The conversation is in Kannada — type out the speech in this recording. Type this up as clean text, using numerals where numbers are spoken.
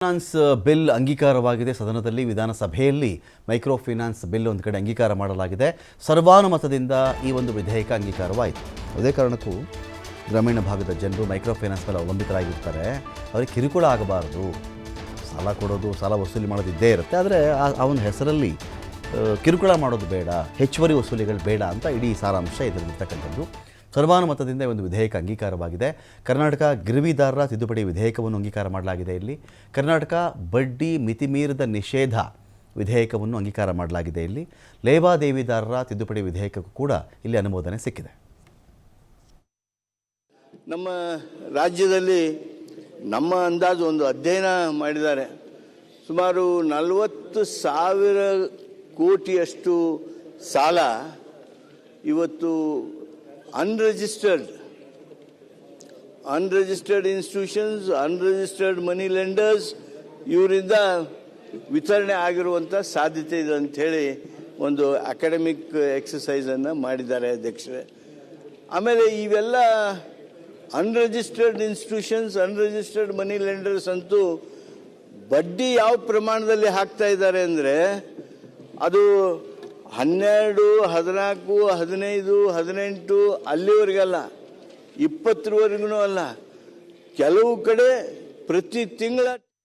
Finance bill ಅಂಗೀಕಾರವಾಗಿದೆ. ಸದನದಲ್ಲಿ ವಿಧಾನಸಭೆಯಲ್ಲಿ ಮೈಕ್ರೋ ಫೈನಾನ್ಸ್ ಬಿಲ್ ಒಂದು ಕಡೆ ಅಂಗೀಕಾರ ಮಾಡಲಾಗಿದೆ. ಸರ್ವಾನುಮತದಿಂದ ಈ ಒಂದು ವಿಧೇಯಕ ಅಂಗೀಕಾರವಾಯಿತು. ಅದೇ ಕಾರಣಕ್ಕೂ ಗ್ರಾಮೀಣ ಭಾಗದ ಜನರು ಮೈಕ್ರೋ ಫೈನಾನ್ಸ್ ಮೇಲೆ ಅವಲಂಬಿತರಾಗಿರ್ತಾರೆ. ಅವರಿಗೆ ಕಿರುಕುಳ ಆಗಬಾರ್ದು. ಸಾಲ ಕೊಡೋದು, ಸಾಲ ವಸೂಲಿ ಮಾಡೋದು ಇದ್ದೇ ಇರುತ್ತೆ. ಆದರೆ ಆ ಒಂದು ಹೆಸರಲ್ಲಿ ಕಿರುಕುಳ ಮಾಡೋದು ಬೇಡ, ಹೆಚ್ಚುವರಿ ವಸೂಲಿಗಳು ಬೇಡ ಅಂತ ಇಡೀ ಸಾರಾಂಶ ಇದರಲ್ಲಿರ್ತಕ್ಕಂಥದ್ದು. ಸರ್ವಾನುಮತದಿಂದ ಒಂದು ವಿಧೇಯಕ ಅಂಗೀಕಾರವಾಗಿದೆ. ಕರ್ನಾಟಕ ಗಿರವಿದಾರರ ತಿದ್ದುಪಡಿ ವಿಧೇಯಕವನ್ನು ಅಂಗೀಕಾರ ಮಾಡಲಾಗಿದೆ. ಇಲ್ಲಿ ಕರ್ನಾಟಕ ಬಡ್ಡಿ ಮಿತಿಮೀರಿದ ನಿಷೇಧ ವಿಧೇಯಕವನ್ನು ಅಂಗೀಕಾರ ಮಾಡಲಾಗಿದೆ. ಇಲ್ಲಿ ಲೇವಾದೇವಿದಾರರ ತಿದ್ದುಪಡಿ ವಿಧೇಯಕಕ್ಕೂ ಕೂಡ ಇಲ್ಲಿ ಅನುಮೋದನೆ ಸಿಕ್ಕಿದೆ. ನಮ್ಮ ರಾಜ್ಯದಲ್ಲಿ ನಮ್ಮ ಅಂದಾಜು ಒಂದು ಅಧ್ಯಯನ ಮಾಡಿದ್ದಾರೆ. ಸುಮಾರು 40,000 ಕೋಟಿಯಷ್ಟು ಸಾಲ ಇವತ್ತು ಅನ್ರಿಜಿಸ್ಟರ್ಡ್ ಇನ್ಸ್ಟಿಟ್ಯೂಷನ್ಸ್, ಅನ್ರಿಜಿಸ್ಟರ್ಡ್ ಮನಿ ಲೆಂಡರ್ಸ್ ಇವರಿಂದ ವಿತರಣೆ ಆಗಿರುವಂಥ ಸಾಧ್ಯತೆ ಇದೆ ಅಂಥೇಳಿ ಒಂದು ಅಕಾಡೆಮಿಕ್ ಎಕ್ಸಸೈಸನ್ನು ಮಾಡಿದ್ದಾರೆ ಅಧ್ಯಕ್ಷರೇ. ಆಮೇಲೆ ಇವೆಲ್ಲ ಅನ್ರಿಜಿಸ್ಟರ್ಡ್ ಇನ್ಸ್ಟಿಟ್ಯೂಷನ್ಸ್, ಅನ್ರಿಜಿಸ್ಟರ್ಡ್ ಮನಿ ಲೆಂಡರ್ಸ್ ಅಂತೂ ಬಡ್ಡಿ ಯಾವ ಪ್ರಮಾಣದಲ್ಲಿ ಹಾಕ್ತಾ ಇದ್ದಾರೆ ಅಂದರೆ ಅದು 12, 14, 15, 18 ಅಲ್ಲಿವರೆಗಲ್ಲ, 20ವರೆಗೂ ಅಲ್ಲ. ಕೆಲವು ಕಡೆ ಪ್ರತಿ ತಿಂಗಳ